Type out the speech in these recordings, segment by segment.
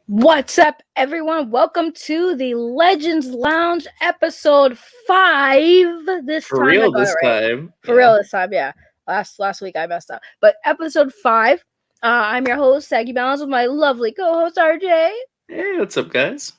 What's up, everyone? Welcome to the Legends Lounge episode 5. This For time I real got it this right. time. For Yeah. real this time, yeah. Last week I messed up. But episode 5. I'm your host, Saggy Balance, with my lovely co-host RJ. Hey, what's up, guys?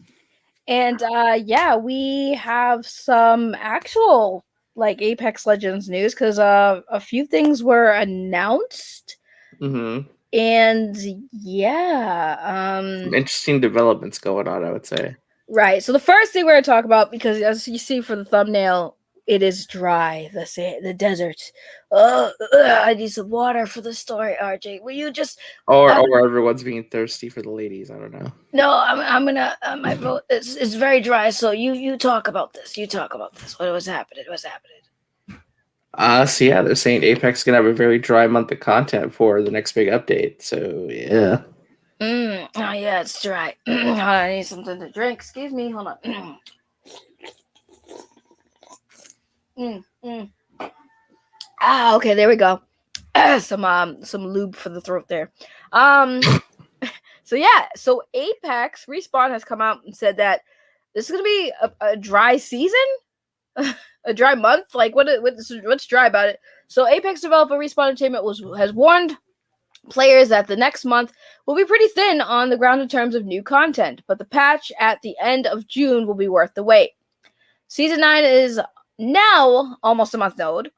And yeah, we have some actual Apex Legends news because a few things were announced. Mm-hmm. And yeah, Some interesting developments going on, I would say. right. So the first thing we're going to talk about, because as you see for the thumbnail, it is dry. The desert. I need some water for the story, RJ. Will you just? Or everyone's being thirsty for the ladies. I don't know. No, I'm gonna. My vote is very dry. So you talk about this. You talk about this. What was happening? What's happening? So yeah, they're saying Apex gonna have a very dry month of content for the next big update. So yeah. Oh yeah, it's dry. Hold on, I need something to drink. Excuse me. Hold on. mm. Okay, there we go. Some lube for the throat there. So yeah, so Apex Respawn has come out and said that this is gonna be a dry season, a dry month. Like what's dry about it? So Apex developer Respawn Entertainment has warned players that the next month will be pretty thin on the ground in terms of new content, but the patch at the end of June will be worth the wait. Season 9 is now almost a month old,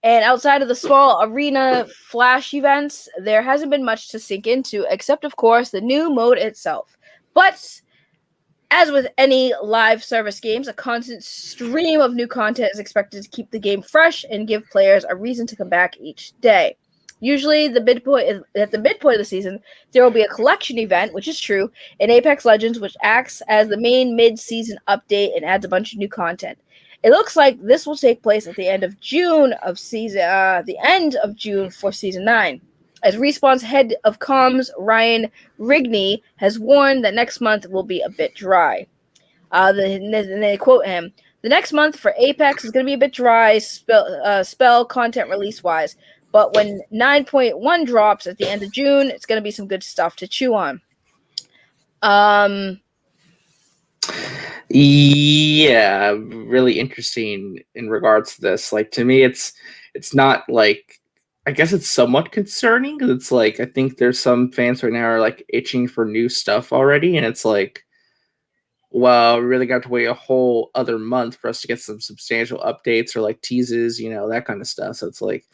and outside of the small arena flash events, there hasn't been much to sink into, except, of course, the new mode itself. But as with any live service games, a constant stream of new content is expected to keep the game fresh and give players a reason to come back each day. Usually, at the midpoint of the season, there will be a collection event, which is true, in Apex Legends, which acts as the main mid-season update and adds a bunch of new content. It looks like this will take place at the end of June for season 9. As Respawn's head of comms, Ryan Rigney, has warned that next month will be a bit dry. They quote him: "The next month for Apex is going to be a bit dry, spell content release wise, but when 9.1 drops at the end of June, it's going to be some good stuff to chew on." Yeah, really interesting in regards to this. Like to me, it's not like I guess it's somewhat concerning because it's like I think there's some fans right now are like itching for new stuff already, and it's like, well, we really got to wait a whole other month for us to get some substantial updates or like teases, that kind of stuff. So it's like,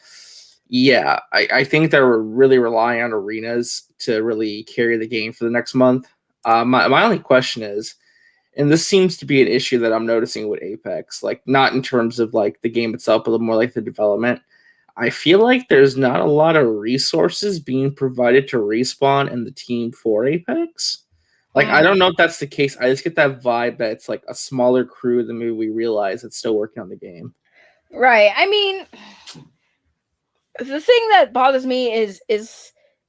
yeah, I think that we're really relying on arenas to really carry the game for the next month. My only question is, and this seems to be an issue that I'm noticing with Apex, like not in terms of like the game itself, but more like the development. I feel like there's not a lot of resources being provided to Respawn and the team for Apex. Like, I don't know if that's the case. I just get that vibe that it's like a smaller crew than maybe we realize that's still working on the game. Right. I mean, the thing that bothers me is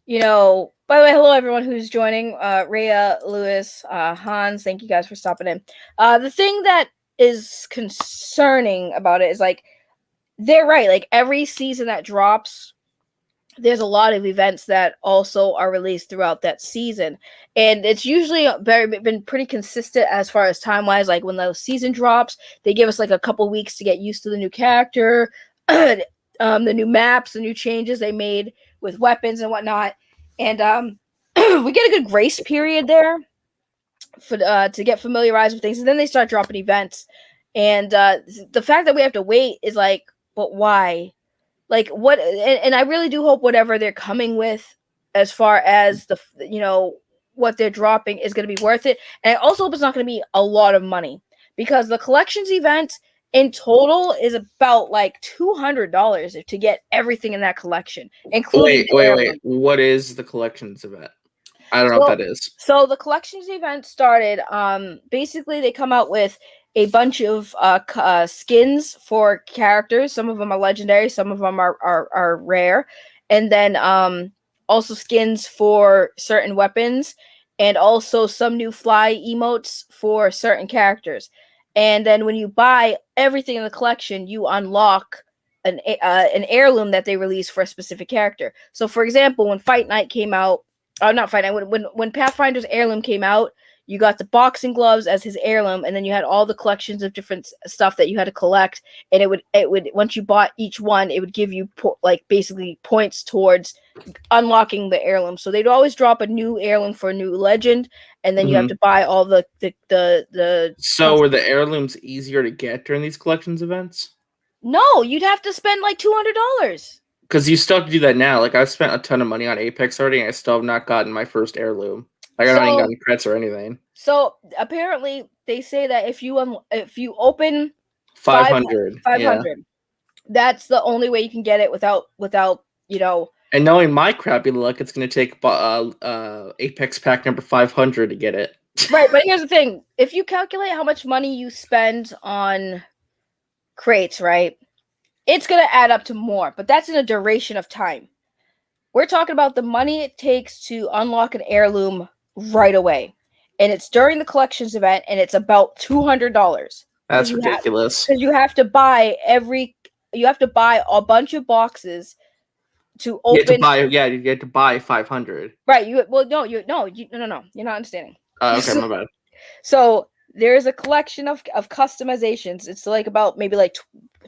by the way, hello everyone who's joining, Rhea, Lewis, Hans, thank you guys for stopping in. The thing that is concerning about it is like they're right, like every season that drops, there's a lot of events that also are released throughout that season, and it's usually been pretty consistent as far as time wise. Like when the season drops, they give us like a couple weeks to get used to the new character, the new maps, the new changes they made with weapons and whatnot, and we get a good grace period there for to get familiarized with things, and then they start dropping events, and the fact that we have to wait is like, but why? Like what? And I really do hope whatever they're coming with, as far as what they're dropping, is going to be worth it. And I also hope it's not going to be a lot of money, because the collections event in total is about like $200 to get everything in that collection, including Wait. What is the collections event? I don't know what that is. So the collections event started. Basically, they come out with a bunch of skins for characters. Some of them are legendary, some of them are rare, and then also skins for certain weapons, and also some new fly emotes for certain characters. And then when you buy everything in the collection, you unlock an heirloom that they release for a specific character. So, for example, when Fight Night came out, Not fine. When Pathfinder's heirloom came out, you got the boxing gloves as his heirloom, and then you had all the collections of different stuff that you had to collect. And it would once you bought each one, it would give you like basically points towards unlocking the heirloom. So they'd always drop a new heirloom for a new legend, and then you have to buy all the. So were the heirlooms easier to get during these collections events? No, you'd have to spend like $200. Because you still have to do that now. Like I've spent a ton of money on Apex already, and I still have not gotten my first heirloom. Like I haven't even gotten crits or anything. So apparently, they say that if you open 500, that's the only way you can get it without And knowing my crappy luck, it's going to take Apex pack number 500 to get it. Right, but here's the thing: if you calculate how much money you spend on crates, right, it's going to add up to more. But that's in a duration of time. We're talking about the money it takes to unlock an heirloom right away, and it's during the collections event, and it's about $200. That's ridiculous. Because you have to buy a bunch of boxes to open. You have to buy 500. Right. No. You're not understanding. Okay, my bad. So there's a collection of customizations. It's like about maybe like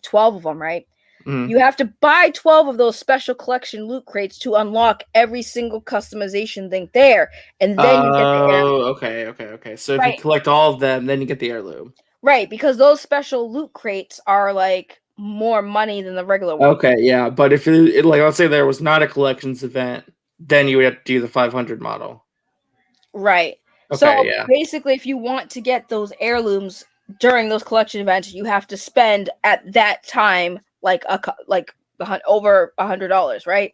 12 of them, right? Mm-hmm. You have to buy 12 of those special collection loot crates to unlock every single customization thing there, and then you get the heirloom. Okay. So if you collect all of them, then you get the heirloom. Right, because those special loot crates are like more money than the regular one. Okay, yeah, but if it like let's say there was not a collections event, then you would have to do the 500 model. Right. Okay, so basically, if you want to get those heirlooms during those collection events, you have to spend at that time over $100, right?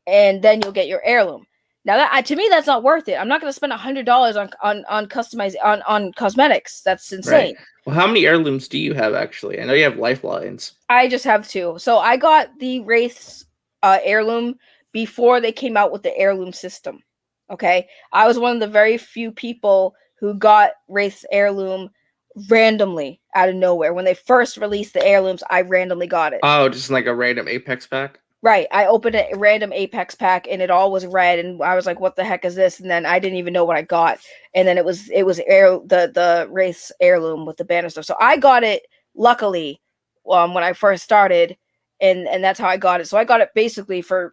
And then you'll get your heirloom. Now to me, that's not worth it. I'm not going to spend $100 on cosmetics. That's insane. Right. Well, how many heirlooms do you have actually? I know you have lifelines. I just have 2. So I got the Wraith's heirloom before they came out with the heirloom system. Okay, I was one of the very few people who got Wraith's heirloom randomly out of nowhere. When they first released the heirlooms, I randomly got it. Oh, just like a random Apex pack? Right. I opened a random Apex pack and it all was red, and I was like, what the heck is this? And then I didn't even know what I got. And then it was the Wraith's heirloom with the banner stuff. So I got it luckily when I first started, and that's how I got it. So I got it basically for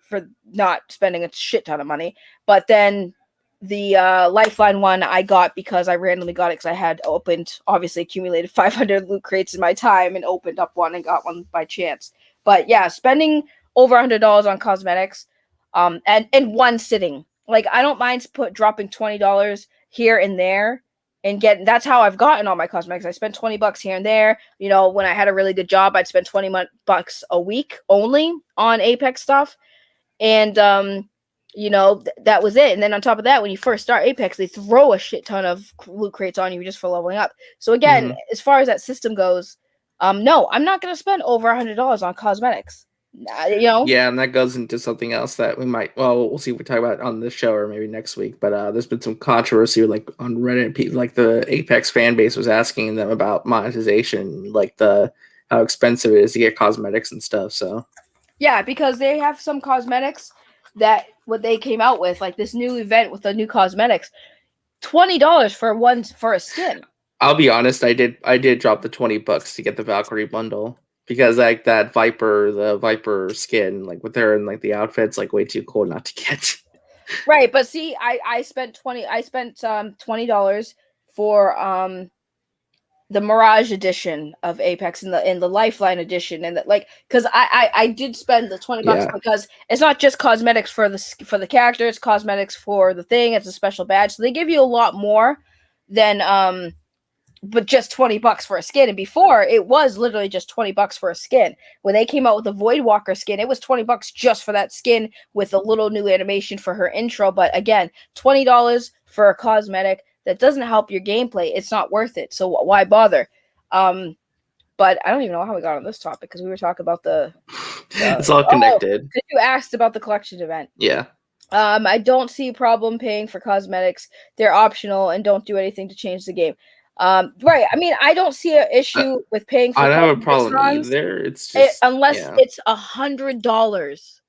not spending a shit ton of money. But then the Lifeline one I got because I randomly got it because I had obviously accumulated 500 loot crates in my time and opened up one and got one by chance. But yeah, spending over $100 on cosmetics and one sitting. Like, I don't mind dropping $20 here and there and that's how I've gotten all my cosmetics. I spent $20 here and there. You know, when I had a really good job, I'd spend $20 a week only on Apex stuff. And, that was it. And then on top of that, when you first start Apex, they throw a shit ton of loot crates on you just for leveling up. So again, as far as that system goes, no, I'm not going to spend over $100 on cosmetics. Yeah, and that goes into something else that we'll see if we talk about on this show or maybe next week. But there's been some controversy, like on Reddit, like the Apex fan base was asking them about monetization, like how expensive it is to get cosmetics and stuff. So yeah, because they have some cosmetics that what they came out with, like this new event with the new cosmetics, $20 for a skin. I'll be honest, I did drop the $20 to get the Valkyrie bundle. Because like the Viper skin, like with her and like the outfits, like way too cool not to get. Right, but see, I spent $20 for the Mirage edition of Apex and the Lifeline edition, and because I did spend the $20 because it's not just cosmetics for the character, it's cosmetics for the thing. It's a special badge, so they give you a lot more than but just $20 for a skin. And before, it was literally just $20 for a skin. When they came out with the Voidwalker skin, it was $20 just for that skin with a little new animation for her intro. But again, $20 for a cosmetic that doesn't help your gameplay, it's not worth it. So why bother? But I don't even know how we got on this topic because we were talking about it's all connected. You asked about the collection event. Yeah. I don't see a problem paying for cosmetics. They're optional and don't do anything to change the game. Right. I mean, I don't see an issue with paying for. I don't have a problem either. It's just unless it's $100.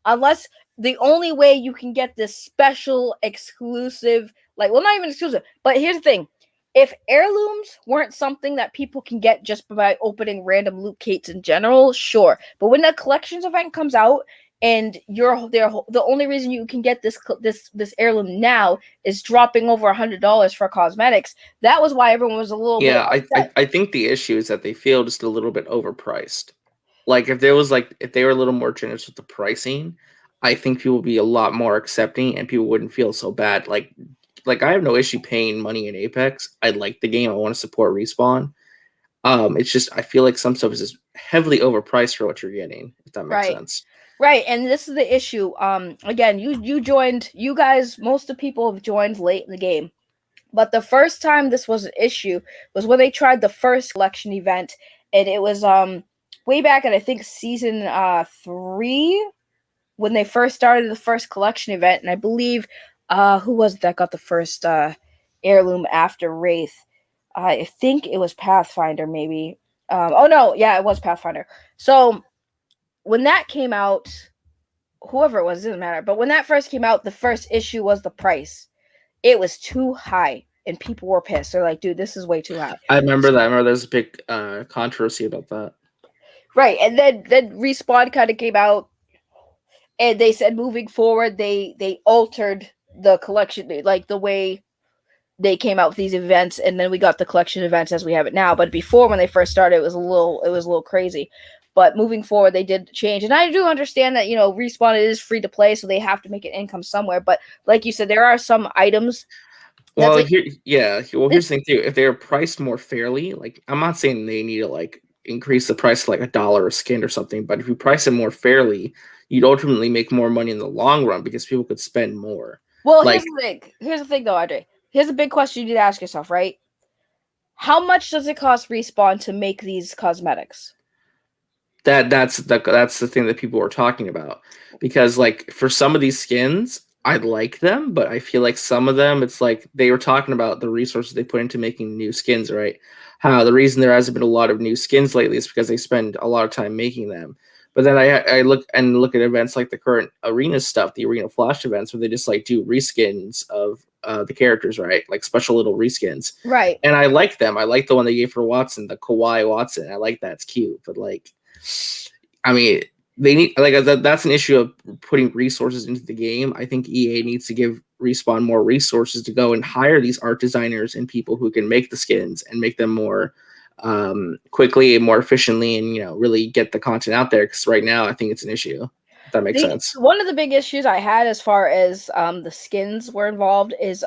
unless the only way you can get this special exclusive, like, well, not even exclusive, but here's the thing. If heirlooms weren't something that people can get just by opening random loot crates in general, sure. But when the collections event comes out and you're there, the only reason you can get this heirloom now is dropping over $100 for cosmetics. That was why everyone was a little bit upset. I think the issue is that they feel just a little bit overpriced. Like if there was like if they were a little more generous with the pricing, I think people would be a lot more accepting and people wouldn't feel so bad. Like I have no issue paying money in Apex. I like the game. I want to support Respawn. It's just I feel like some stuff is just heavily overpriced for what you're getting, if that makes sense. Right, and this is the issue. Again, you joined. You guys, most of the people have joined late in the game, but the first time this was an issue was when they tried the first collection event, and it was way back at I think season 3 when they first started the first collection event, and I believe who was it that got the first heirloom after Wraith? I think it was Pathfinder, maybe. Oh no, yeah, it was Pathfinder. So when that came out, whoever it was, it doesn't matter. But when that first came out, the first issue was the price. It was too high, and people were pissed. They're like, dude, this is way too high. I remember that. I remember there's a big controversy about that. Right, and then Respawn kind of came out, and they said moving forward, they altered the collection, like the way they came out with these events, and then we got the collection events as we have it now. But before, when they first started, it was a little crazy. But moving forward, they did change, and I do understand that Respawn is free to play, so they have to make an income somewhere. But like you said, there are some items. Well, here's the thing too. If they're priced more fairly, like I'm not saying they need to like increase the price to like $1 a skin or something, but if you price it more fairly, you'd ultimately make more money in the long run because people could spend more. Well, here's the thing. Here's the thing, though, Andre. Here's a big question you need to ask yourself, right? How much does it cost Respawn to make these cosmetics? That's the thing that people were talking about, because like for some of these skins I like them, but I feel like some of them it's like they were talking about the resources they put into making new skins, right? How the reason there hasn't been a lot of new skins lately is because they spend a lot of time making them. But then I look at events like the current arena stuff, the arena flash events, where they just like do reskins of the characters, right? Like special little reskins, right? And I like them. I like the one they gave for Watson, the Kawhi Watson. I like that; it's cute, but like, I mean, they need like that's an issue of putting resources into the game. I think EA needs to give Respawn more resources to go and hire these art designers and people who can make the skins and make them more quickly and more efficiently, and really get the content out there. Because right now, I think it's an issue. If that makes sense. One of the big issues I had as far as the skins were involved is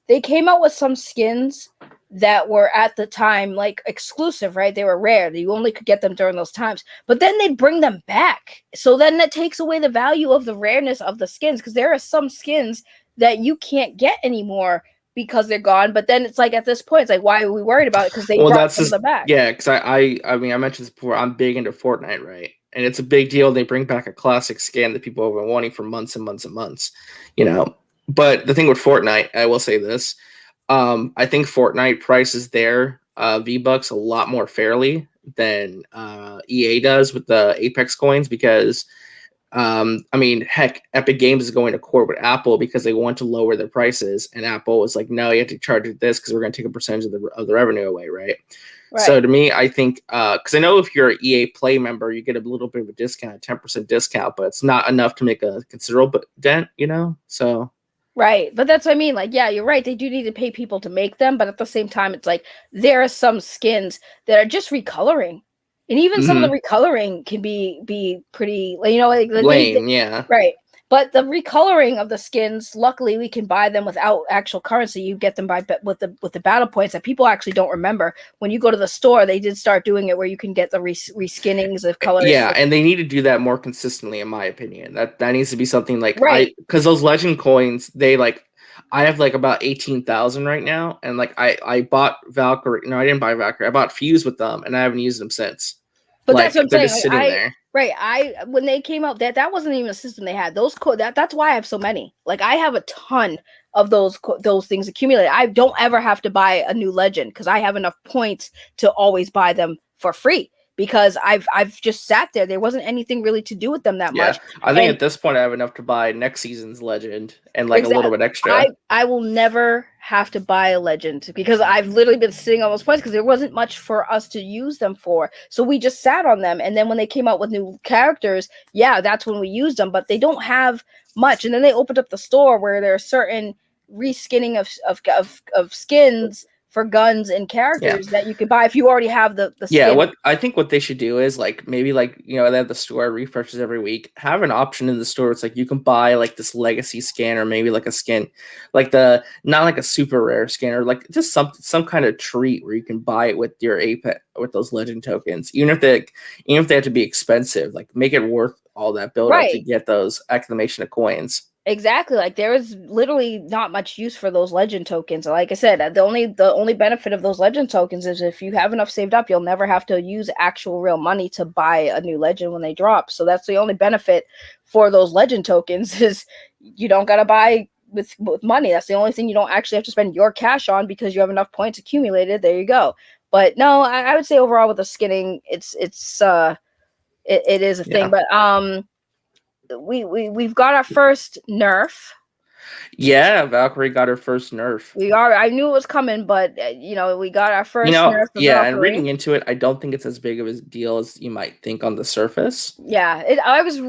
they came out with some skins that were at the time like exclusive, right? They were rare. You only could get them during those times. But then they'd bring them back. So then that takes away the value of the rareness of the skins, because there are some skins that you can't get anymore because they're gone. But then it's like at this point, it's like, why are we worried about it? Because they brought some of them back. Yeah, because I mean, I mentioned this before. I'm big into Fortnite, right? And it's a big deal. They bring back a classic skin that people have been wanting for months and months and months, But the thing with Fortnite, I will say this. I think Fortnite prices their V-Bucks a lot more fairly than EA does with the Apex coins, because I mean, heck, Epic Games is going to court with Apple because they want to lower their prices, and Apple is like, no, you have to charge this because we're going to take a percentage of the revenue away, right? So to me, I think because I know if you're an EA Play member, you get a little bit of a discount, 10% discount, but it's not enough to make a considerable dent, So right, but that's what I mean. Like, yeah, you're right. They do need to pay people to make them, but at the same time, it's like there are some skins that are just recoloring. And even some of the recoloring can be pretty, like lame, yeah. Right. But the recoloring of the skins, luckily, we can buy them without actual currency. You get them with the battle points that people actually don't remember. When you go to the store, they did start doing it where you can get the reskinnings of colors. Yeah, and they need to do that more consistently, in my opinion. That needs to be something like because those legend coins, I have like about 18,000 right now, and like I bought Valkyrie. No, I didn't buy Valkyrie. I bought Fuse with them, and I haven't used them since. But that's what I'm saying. Just sitting there. Right. When they came out, that wasn't even a system they had. Those that's why I have so many. Like I have a ton of those things accumulated. I don't ever have to buy a new legend because I have enough points to always buy them for free. because I've just sat there. There wasn't anything really to do with them that Yeah, much. I think And at this point I have enough to buy next season's Legend and like a exactly, little bit extra. I will never have to buy a legend because I've literally been sitting on those points because there wasn't much for us to use them for. So we just sat on them, and then when they came out with new characters, yeah, that's when we used them. But they don't have much. And then they opened up the store where there are certain reskinning of skins for guns and Yeah. characters that you can buy if you already have the Yeah, skin. what I think what they should do is like maybe like they have the store refreshes every week. Have an option in the store. It's like you can buy like this legacy skin or maybe like a skin, like the not like a super rare skin or like just some kind of treat where you can buy it with your Apex with those legend tokens. Even if they have to be expensive, like make it worth all that build up to Right. get those acclamation of coins. Exactly. Like there is literally not much use for those legend tokens. Like I said, the only benefit of those legend tokens is if you have enough saved up, you'll never have to use actual real money to buy a new legend when they drop. So that's the only benefit for those legend tokens is you don't gotta buy with money. That's the only thing you don't actually have to spend your cash on because you have enough points accumulated. There you go. But no, I would say overall with the skinning, it is a thing. Yeah. But we've got our first nerf. Yeah, Valkyrie got her first nerf. I knew it was coming, but we got our first nerf of Yeah, and Valkyrie. reading into it, I don't think it's as big of a deal as you might think on the surface. Yeah, I was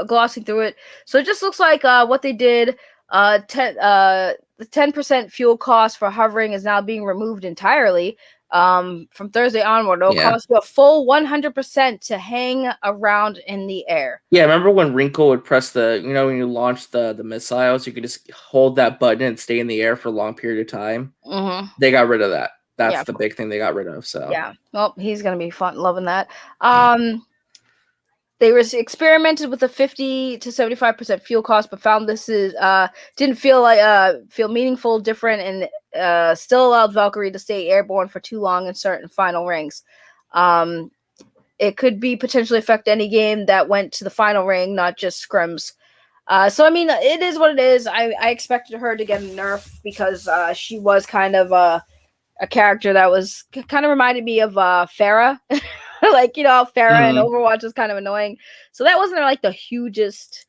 glossing through it, so it just looks like what they did. The 10% fuel cost for hovering is now being removed entirely. From Thursday onward, it'll Yeah. cost you a full 100% to hang around in the air. Yeah, remember when Wrinkle would press when you launch the missiles, you could just hold that button and stay in the air for a long period of time? Mm-hmm. They got rid of that. That's Yeah. the big thing they got rid of. So Yeah. Well, he's gonna be fun, loving that. They experimented with a 50 to 75% fuel cost, but found this is didn't feel meaningful, different, and still allowed Valkyrie to stay airborne for too long in certain final rings. It could be potentially affect any game that went to the final ring, not just scrims. So I mean, it is what it is. I expected her to get a nerf because she was kind of a character that was kind of reminded me of Pharah. Like, Pharah and Overwatch is kind of annoying. So that wasn't like the hugest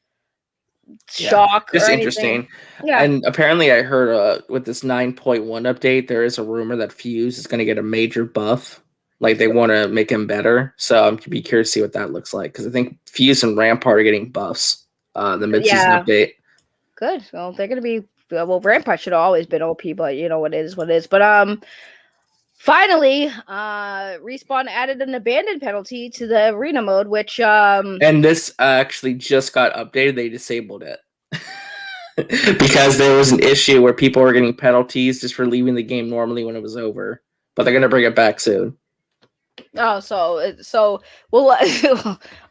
shock just or interesting. anything. Yeah. And apparently I heard with this 9.1 update, there is a rumor that Fuse is going to get a major buff. Like they want to make him better. So I'm be curious to see what that looks like. Because I think Fuse and Rampart are getting buffs. The mid-season update. Good. Well, they're going to be... Well, Rampart should have always been OP, but you know what it is, what it is. But finally, Respawn added an abandon penalty to the arena mode, which and this actually just got updated. They disabled it because there was an issue where people were getting penalties just for leaving the game normally when it was over. But they're gonna bring it back soon. Oh, so well,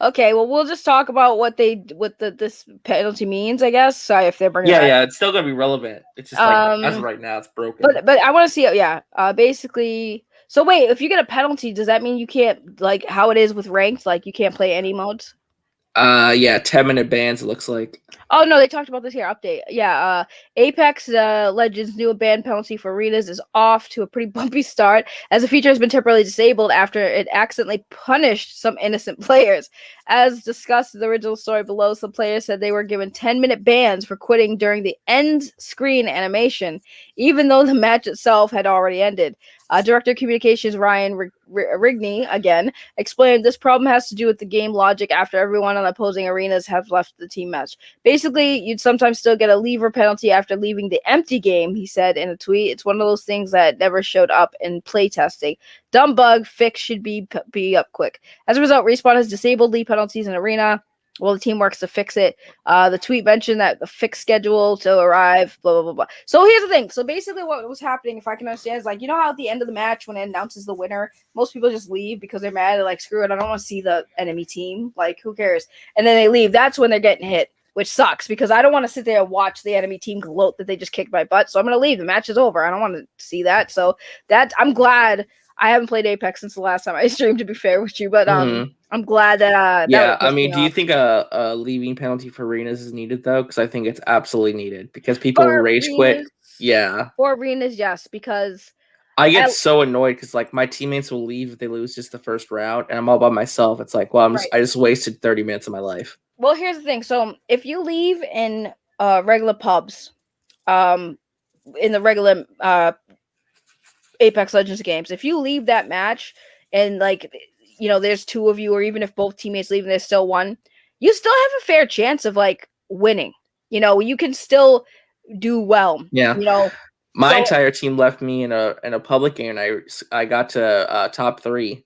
okay. Well, we'll just talk about what this penalty means, I guess. Sorry if they're bringing. Yeah, it's still gonna be relevant. It's just like as of right now, it's broken. But I want to see it. Yeah. Basically. So wait, if you get a penalty, does that mean you can't, like how it is with ranked, like you can't play any modes? Yeah, 10-minute bans. It looks like. Oh no, they talked about this here. Update. Yeah, Apex Legends' new ban penalty for arenas is off to a pretty bumpy start, as the feature has been temporarily disabled after it accidentally punished some innocent players. As discussed in the original story below, some players said they were given 10-minute bans for quitting during the end screen animation, even though the match itself had already ended. Director of Communications Ryan Rigney, again, explained this problem has to do with the game logic after everyone on opposing arenas have left the team match. Basically, you'd sometimes still get a leaver penalty after leaving the empty game, he said in a tweet. It's one of those things that never showed up in playtesting. Dumb bug, fix should be up quick. As a result, Respawn has disabled leave penalties in Arena while the team works to fix it. The tweet mentioned that the fixed schedule to arrive, blah, blah, blah, blah. So here's the thing. So basically what was happening, if I can understand, is like, you know how at the end of the match when it announces the winner, most people just leave because they're mad. They're like, screw it, I don't want to see the enemy team. Like, who cares? And then they leave. That's when they're getting hit, which sucks because I don't want to sit there and watch the enemy team gloat that they just kicked my butt. So I'm going to leave. The match is over. I don't want to see that. So I'm glad. I haven't played Apex since the last time I streamed, to be fair with you, but I'm glad that. Yeah, I mean, do you think a leaving penalty for arenas is needed though? Because I think it's absolutely needed because people rage quit. Yeah, for arenas, yes, because I get so annoyed because like my teammates will leave if they lose just the first round, and I'm all by myself. It's like, well, I just wasted 30 minutes of my life. Well, here's the thing. So if you leave in regular pubs, in the regular Apex Legends games, if you leave that match and like there's two of you, or even if both teammates leave and there's still one, you still have a fair chance of like winning. You can still do well. Yeah. My entire team left me in a public game, and I got to top 3.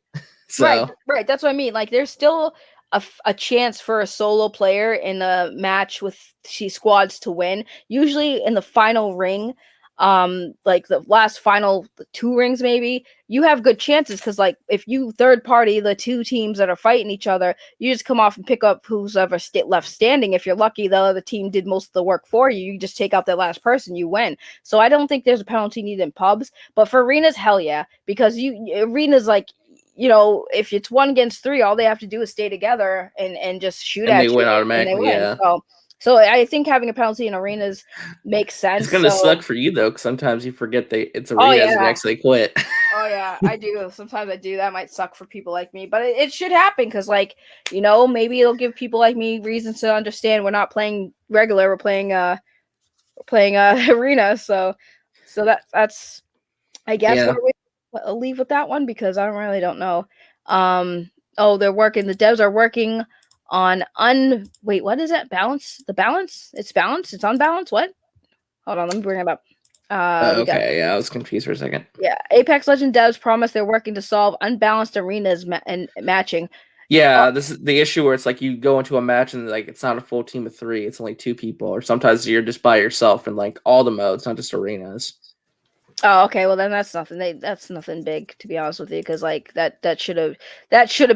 So right. That's what I mean. Like, there's still a chance for a solo player in a match with squads to win. Usually in the final ring, like the last final 2 rings, maybe you have good chances because like if you third party the 2 teams that are fighting each other, you just come off and pick up who's ever left standing. If you're lucky, the other team did most of the work for you. You just take out that last person, you win. So I don't think there's a penalty needed in pubs, but for arenas, hell yeah, because arenas like, if it's 1 against 3, all they have to do is stay together and just shoot at you. They win automatically. And they win. Yeah. So I think having a penalty in arenas makes sense. It's gonna suck for you though, because sometimes you forget it's arenas and actually quit. Oh yeah, I do. Sometimes I do. That might suck for people like me, but it should happen because, like, maybe it'll give people like me reasons to understand we're not playing regular. We're playing arena. So that's I guess what I'll leave with that one because I don't know. They're working. The devs are working on wait, what is that? Balance? The balance? It's balance? It's unbalanced? What? Hold on, let me bring it up. Okay, I was confused for a second. Yeah, Apex Legends devs promise they're working to solve unbalanced arenas and matching. Yeah, this is the issue where it's like you go into a match and like it's not a full team of 3, it's only 2 people, or sometimes you're just by yourself in like all the modes, not just arenas. Oh, okay. Well, then that's nothing. That's nothing big, to be honest with you, because like that should have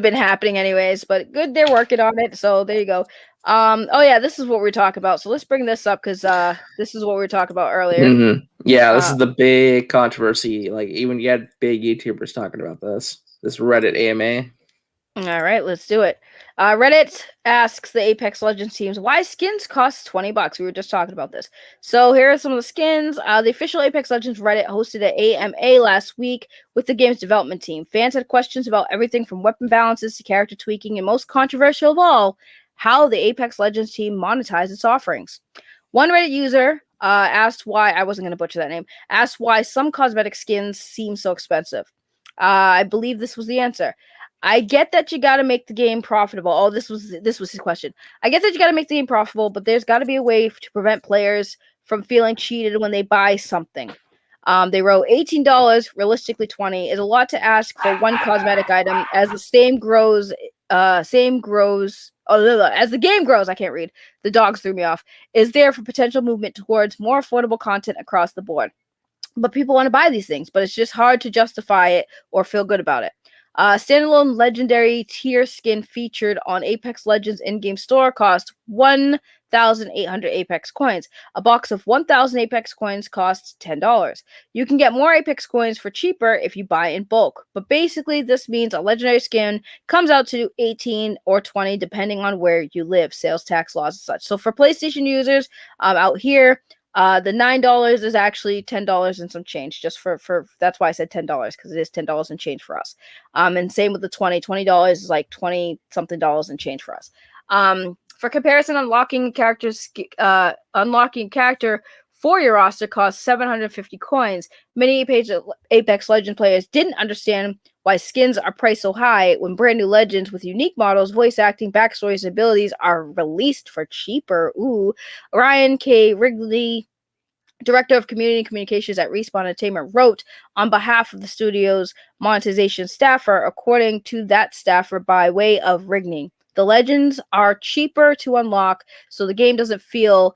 been happening anyways. But good, they're working on it. So there you go. Oh yeah, this is what we're talking about. So let's bring this up because this is what we were talking about earlier. Mm-hmm. Yeah, this is the big controversy. Like even you had big YouTubers talking about this Reddit AMA. All right, let's do it. Reddit asks the Apex Legends teams why skins cost $20. We were just talking about this. So here are some of the skins. The official Apex Legends Reddit hosted an AMA last week with the game's development team. Fans had questions about everything from weapon balances to character tweaking, and most controversial of all, how the Apex Legends team monetized its offerings. One Reddit user asked why, I wasn't going to butcher that name, asked why some cosmetic skins seem so expensive. I believe this was the answer. I get that you got to make the game profitable. Oh, this was his question. I get that you got to make the game profitable, but there's got to be a way to prevent players from feeling cheated when they buy something. They wrote $18, realistically $20 is a lot to ask for one cosmetic item. As the game grows, as the game grows, I can't read. The dogs threw me off. Is there for potential movement towards more affordable content across the board? But people want to buy these things, but it's just hard to justify it or feel good about it. Standalone legendary tier skin featured on Apex Legends in-game store cost 1,800 Apex coins. A box of 1,000 Apex coins costs $10. You can get more Apex coins for cheaper if you buy in bulk. But basically, this means a legendary skin comes out to 18 or 20 depending on where you live, sales tax laws and such. So for PlayStation users out here, the $9 is actually $10 and some change, just for that's why I said $10, because it is $10 and change for us. And same with the $20 is like 20 something dollars and change for us. For comparison, unlocking character for your roster costs 750 coins. Many Apex Legends players didn't understand why skins are priced so high when brand new legends with unique models, voice acting, backstories, and abilities are released for cheaper. Ooh. Ryan K. Wrigley, director of community communications at Respawn Entertainment, wrote on behalf of the studio's monetization staffer, according to that staffer by way of rigging. The legends are cheaper to unlock, so the game doesn't feel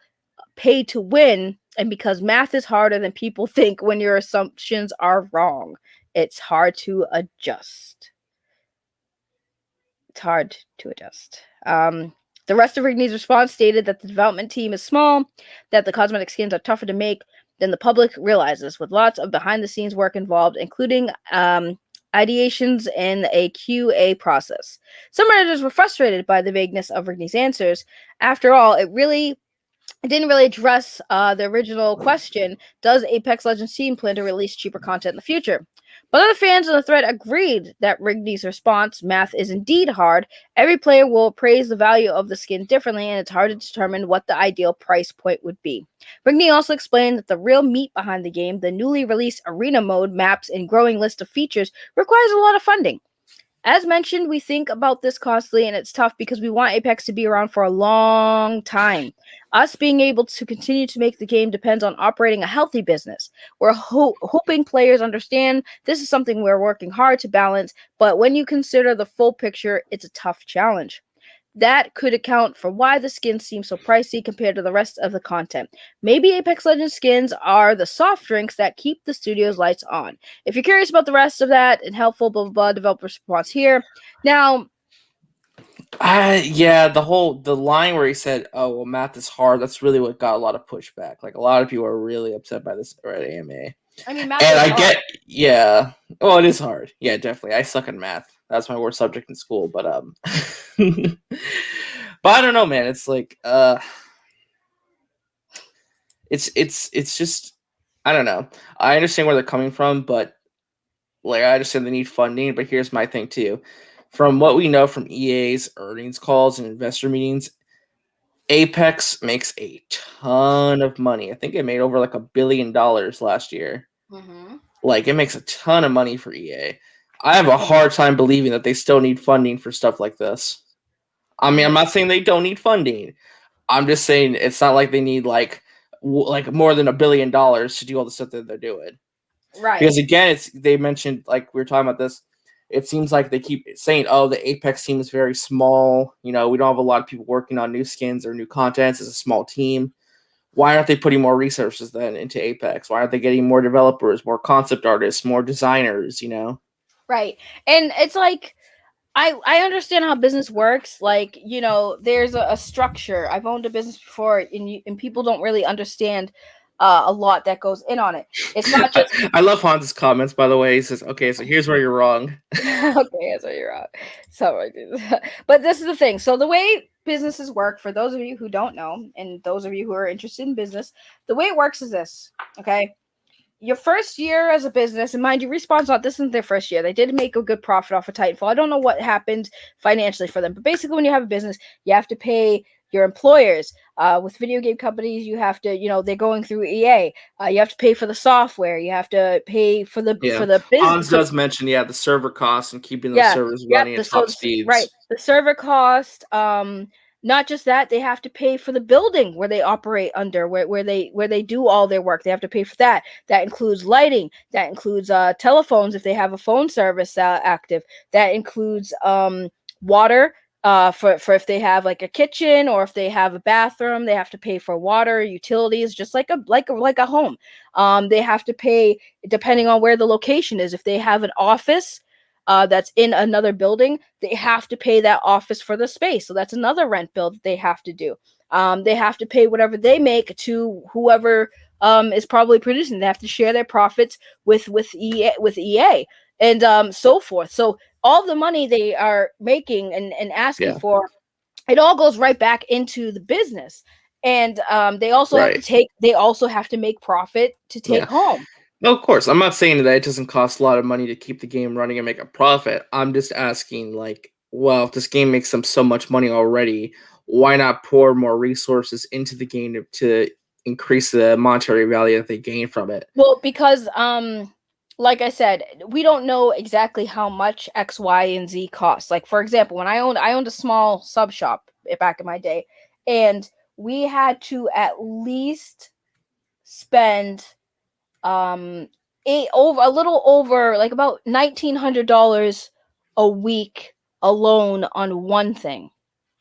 pay to win, and because math is harder than people think when your assumptions are wrong, it's hard to adjust. The rest of Rigney's response stated that the development team is small, that the cosmetic skins are tougher to make than the public realizes, with lots of behind-the-scenes work involved, including ideations and a QA process. Some Redditors were frustrated by the vagueness of Rigney's answers. After all, it really it didn't really address the original question: does Apex Legends team plan to release cheaper content in the future? But other fans on the thread agreed that Rigney's response, math is indeed hard. Every player will appraise the value of the skin differently, and it's hard to determine what the ideal price point would be. Rigney also explained that the real meat behind the game, the newly released arena mode, maps, and growing list of features, requires a lot of funding. As mentioned, we think about this constantly, and it's tough because we want Apex to be around for a long time. Us being able to continue to make the game depends on operating a healthy business. We're hoping players understand this is something we're working hard to balance, but when you consider the full picture, it's a tough challenge. That could account for why the skins seem so pricey compared to the rest of the content. Maybe Apex Legends skins are the soft drinks that keep the studio's lights on. If you're curious about the rest of that and helpful, blah, blah, blah, developer response here. Now, Yeah, the line where he said, "Oh, well, math is hard." That's really what got a lot of pushback. Like a lot of people are really upset by this Red AMA. I mean, math And is I hard. get, yeah. Well, it is hard. Yeah, definitely. I suck in math. That's my worst subject in school. But but I don't know, man. It's like it's just I don't know. I understand where they're coming from, but like I understand they need funding. But here's my thing too. From what we know from EA's earnings calls and investor meetings, Apex makes a ton of money. I think it made over like $1 billion last year. Mm-hmm. Like it makes a ton of money for EA. I have a hard time believing that they still need funding for stuff like this. I mean, I'm not saying they don't need funding. I'm just saying it's not like they need like more than $1 billion to do all the stuff that they're doing. Right. Because again, it's they mentioned like we were talking about this. It seems like they keep saying, "Oh, the Apex team is very small. You know, we don't have a lot of people working on new skins or new contents. It's a small team. Why aren't they putting more resources then into Apex? Why aren't they getting more developers, more concept artists, more designers? You know?" Right. And it's like I understand how business works. Like, you know, there's a structure. I've owned a business before, and people don't really understand a lot that goes in on it. It's not just I love Hans's comments, by the way. He says, "Okay, so here's where you're wrong." okay, so you're out. So, but this is the thing. So the way businesses work, for those of you who don't know, and those of you who are interested in business, the way it works is this. Okay, your first year as a business, and mind you, Respawn's not, this isn't their first year. They did make a good profit off of Titanfall. I don't know what happened financially for them, but basically, when you have a business, you have to pay your employers. With video game companies, you have to, you know, they're going through EA. You have to pay for the software. You have to pay for the Yeah, Hans business. does mention, the server costs and keeping those Yeah, servers yep. running at top Right, speeds. the server cost. Not just that, they have to pay for the building where they operate under, where they do all their work. They have to pay for that. That includes lighting. That includes telephones if they have a phone service active. That includes water. For if they have like a kitchen or if they have a bathroom, they have to pay for water, utilities, just like a home. They have to pay depending on where the location is. If they have an office that's in another building, they have to pay that office for the space. So that's another rent bill that they have to do. They have to pay whatever they make to whoever is probably producing. They have to share their profits with EA and so forth. So all the money they are making and asking Yeah. for, it all goes right back into the business. And they also have to Right. make profit to take Yeah. home. No, of course. I'm not saying that it doesn't cost a lot of money to keep the game running and make a profit. I'm just asking, like, well, if this game makes them so much money already, why not pour more resources into the game to increase the monetary value that they gain from it? Well, because like I said, we don't know exactly how much X, Y, and Z costs. Like for example, when I owned a small sub shop back in my day, and we had to at least spend a little over like about $1,900 a week alone on one thing,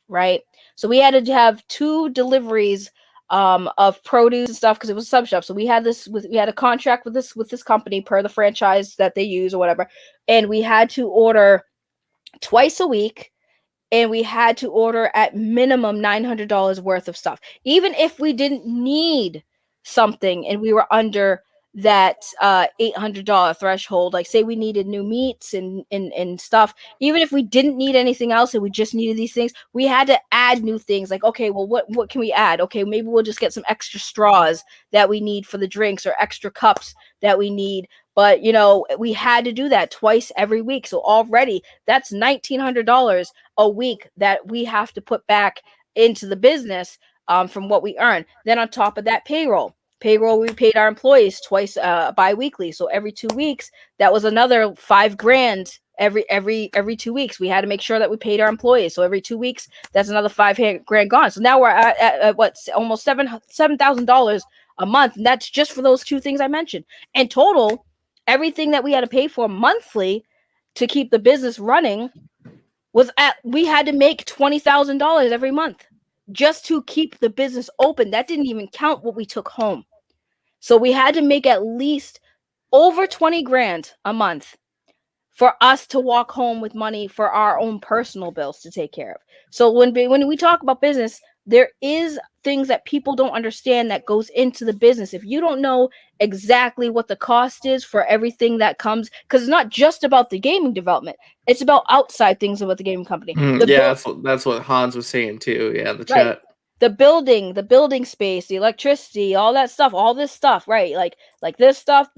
right? So we had to have 2 deliveries of produce and stuff because it was a sub shop. So we had a contract with this company per the franchise that they use or whatever, and we had to order twice a week, and we had to order at minimum $900 worth of stuff, even if we didn't need something and we were under that $800 threshold. Like, say we needed new meats and stuff, even if we didn't need anything else and we just needed these things, we had to add new things. Like, okay, well, what can we add? Okay, maybe we'll just get some extra straws that we need for the drinks, or extra cups that we need. But we had to do that twice every week, so already that's $1,900 a week that we have to put back into the business, from what we earn. Then on top of that, payroll, we paid our employees twice, bi-weekly, so every 2 weeks that was another $5,000. Every 2 weeks we had to make sure that we paid our employees, so every 2 weeks that's another $5,000 gone. So now we're at what, almost $7,000 a month, and that's just for those two things I mentioned. In total, everything that we had to pay for monthly to keep the business running we had to make $20,000 every month just to keep the business open. That didn't even count what we took home. So we had to make at least over $20,000 a month for us to walk home with money for our own personal bills to take care of. So when we talk about business, there is things that people don't understand that goes into the business. If you don't know exactly what the cost is for everything that comes, because it's not just about the gaming development, it's about outside things about the gaming company. That's what Hans was saying too. Yeah, the Right. chat. The building space, the electricity, all that stuff, all this stuff, right? Like this stuff,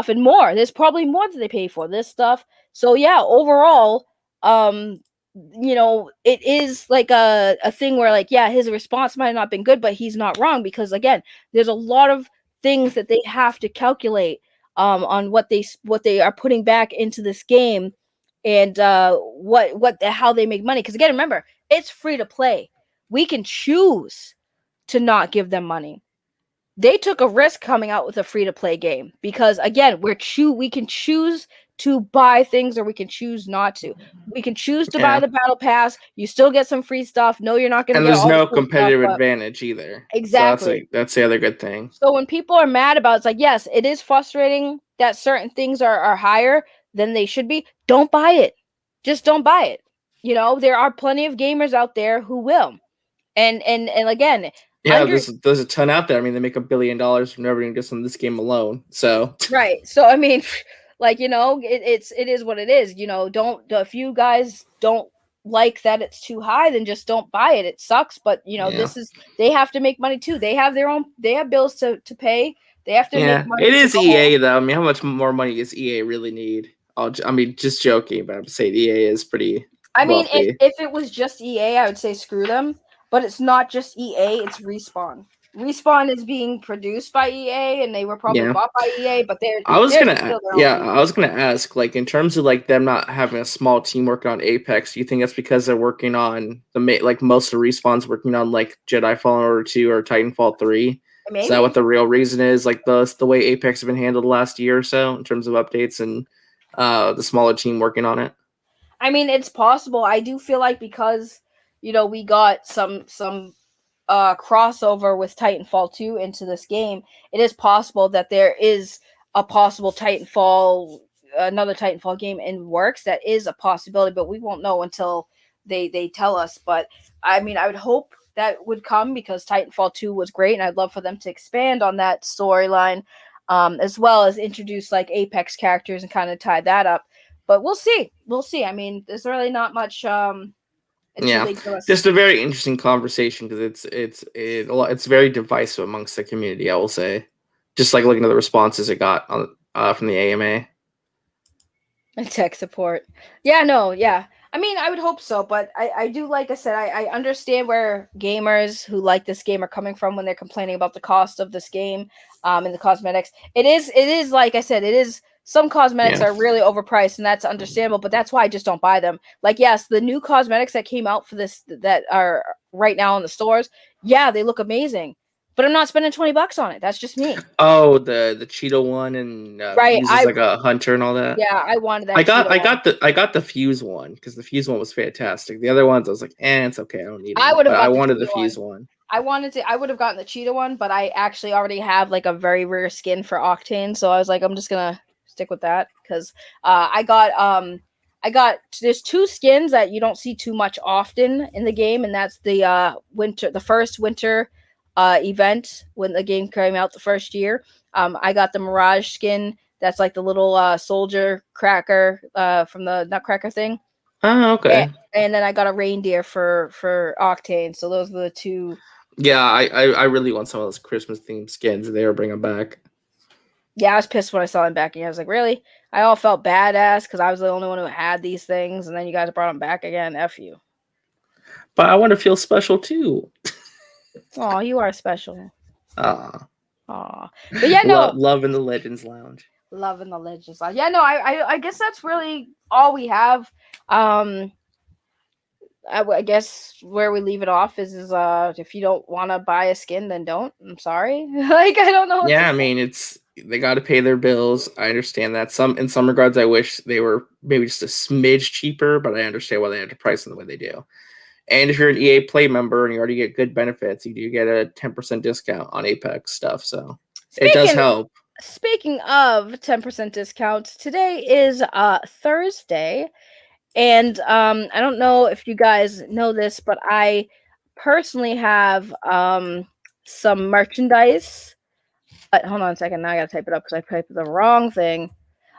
and more. There's probably more that they pay for this stuff. So yeah, overall, it is like a thing where, like, yeah, his response might not have been good, but he's not wrong, because again, there's a lot of things that they have to calculate on what they are putting back into this game, and how they make money. Because again, remember, it's free to play. We can choose to not give them money. They took a risk coming out with a free to play game, because again, we can choose to buy things, or we can choose not to. We can choose to buy the battle pass. You still get some free stuff. No, you're not going to and get there's all no the cool competitive stuff, advantage either. Exactly. So that's the other good thing. So when people are mad about it, it's like, yes, it is frustrating that certain things are higher than they should be. Don't buy it. Just don't buy it. There are plenty of gamers out there who will. And again, yeah, there's a ton out there. I mean, they make $1 billion from revenue just on this game alone. So right. So I mean, like, it is what it is. Don't, if you guys don't like that it's too high, then just don't buy it. It sucks, but they have to make money too. They have bills to pay. They have to make money. It is EA though. I mean, how much more money does EA really need? I mean, just joking, but I'm saying EA is pretty. I mean, if it was just EA, I would say screw them. But it's not just EA; it's Respawn. Respawn is being produced by EA, and they were probably bought by EA. But I was gonna ask, like, in terms of like them not having a small team working on Apex, do you think that's because they're working on most of Respawn's working on like Jedi Fallen Order 2 or Titanfall 3? Maybe. Is that what the real reason is? Like the way Apex has been handled the last year or so in terms of updates and the smaller team working on it? I mean, it's possible. I do feel like because we got some crossover with Titanfall 2 into this game, it is possible that there is a possible another Titanfall game in works. That is a possibility, but we won't know until they tell us. But I mean, I would hope that would come, because Titanfall 2 was great, and I'd love for them to expand on that storyline, as well as introduce like Apex characters and kind of tie that up. But we'll see. I mean, there's really not much. Just a very interesting conversation, because it's very divisive amongst the community, I will say. Just like looking at the responses it got from the AMA. And tech support. Yeah. I mean, I would hope so, but I do, like I said, I understand where gamers who like this game are coming from when they're complaining about the cost of this game, and the cosmetics. It is like I said, it is. Some cosmetics are really overpriced, and that's understandable, but that's why I just don't buy them. Like, yes, the new cosmetics that came out for this, that are right now in the stores, yeah, they look amazing, but I'm not spending $20 on it. That's just me. Oh, the Cheeto one, and right, uses like a hunter and all that. Yeah, I wanted that. I got the Fuse one, because the Fuse one was fantastic. The other ones I was like, it's okay, I don't need it. I wanted the Fuse one. I would have gotten the Cheetah one, but I actually already have like a very rare skin for Octane, so I was like, I'm just gonna stick with that, because I got there's two skins that you don't see too much often in the game, and that's the first winter event when the game came out the first year. I got the Mirage skin. That's like the little soldier cracker from the Nutcracker thing. Oh, okay. And then I got a reindeer for Octane. So those are the two. Yeah, I really want some of those Christmas themed skins. They were bringing back. Yeah, I was pissed when I saw them back again. I was like, really? I all felt badass because I was the only one who had these things, and then you guys brought them back again. F you. But I want to feel special too. Oh, you are special. Ah. Aw. But yeah, no. Love in the Legends Lounge. Love in the Legends Lounge. Yeah, no, I guess that's really all we have. I guess where we leave it off is if you don't want to buy a skin, then don't. I'm sorry. Like, I don't know. Yeah, I mean, they got to pay their bills. I understand that. In some regards, I wish they were maybe just a smidge cheaper, but I understand why they have to price them the way they do. And if you're an EA Play member and you already get good benefits, you do get a 10% discount on Apex stuff. So it does help. Speaking of 10% discounts, today is Thursday. And I don't know if you guys know this, but I personally have some merchandise. Hold on a second. Now I got to type it up because I typed the wrong thing.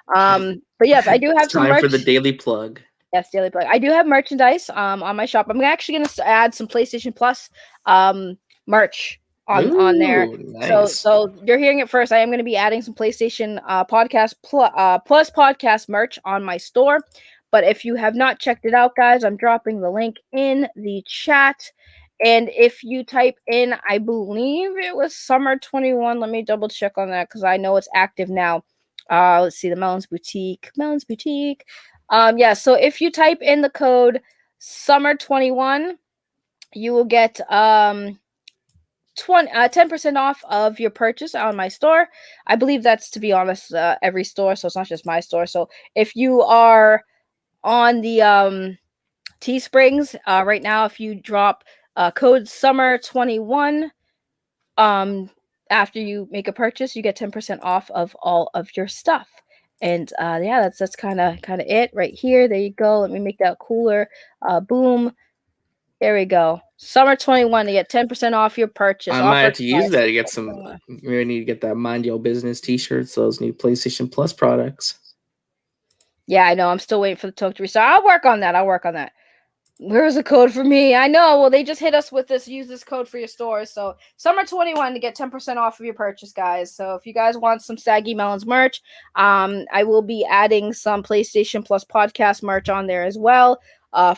But yes, I do have some merch. Time for the daily plug. Yes, daily plug. I do have merchandise on my shop. I'm actually going to add some PlayStation Plus merch on there. Nice. So you're hearing it first. I am going to be adding some PlayStation podcast plus podcast merch on my store. But if you have not checked it out, guys, I'm dropping the link in the chat. And if you type in, I believe it was Summer 21. Let me double check on that because I know it's active now. Let's see, the Melons Boutique. Yeah, so if you type in the code Summer 21, you will get 10% off of your purchase on my store. I believe that's, to be honest, every store, so it's not just my store. So if you are on the Teesprings right now, if you drop code Summer 21 after you make a purchase, you get 10% off of all of your stuff. And yeah, that's kind of it right here. There you go. Let me make that cooler. Boom. There we go. Summer 21 to get 10% off your purchase. I might have to use that to get some. We need to get that Mind Your Business t-shirts, those new PlayStation Plus products. Yeah, I know. I'm still waiting for the token to restart. I'll work on that. Where's the code for me? I know. Well, they just hit us with this. Use this code for your stores. So Summer 21 to get 10% off of your purchase, guys. So if you guys want some Saggy Melons merch, I will be adding some PlayStation Plus podcast merch on there as well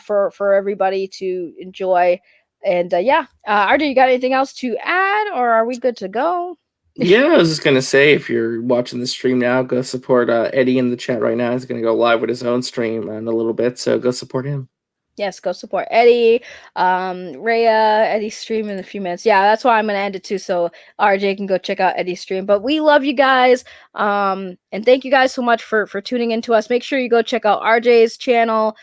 for everybody to enjoy. And yeah, RJ, you got anything else to add, or are we good to go? Yeah, I was just going to say, if you're watching the stream now, go support Eddie in the chat right now. He's going to go live with his own stream in a little bit, so go support him. Yes, go support Eddie. Rhea, Eddie's stream in a few minutes. Yeah, that's why I'm going to end it too, so RJ can go check out Eddie's stream. But we love you guys, and thank you guys so much for tuning in to us. Make sure you go check out RJ's channel.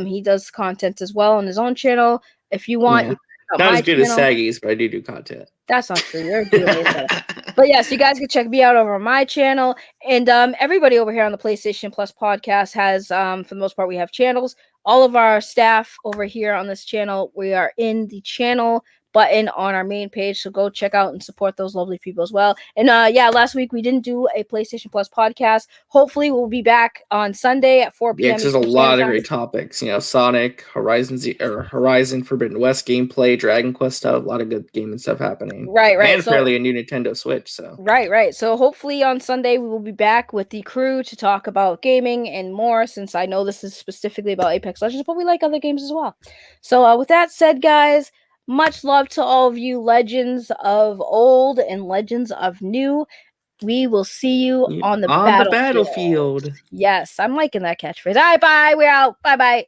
He does content as well on his own channel. If you want, not as good as Saggy's, but I do content. That's not true. You're doing it. But yes, you guys can check me out over on my channel. And everybody over here on the PlayStation Plus podcast has, for the most part, we have channels. All of our staff over here on this channel, we are in the channel button on our main page. So go check out and support those lovely people as well. And yeah, last week we didn't do a PlayStation Plus podcast. Hopefully we'll be back on Sunday at 4 p.m. Yeah, there's a lot of great topics. You know, Sonic, Horizon Forbidden West gameplay, Dragon Quest stuff, a lot of good gaming stuff happening. Right. And apparently a new Nintendo Switch. So Right. So hopefully on Sunday we will be back with the crew to talk about gaming and more, since I know this is specifically about Apex Legends, but we like other games as well. So with that said, guys, much love to all of you legends of old and legends of new. We will see you on the battlefield. battlefield. Yes, I'm liking that catchphrase. All right, bye. We're out. Bye-bye.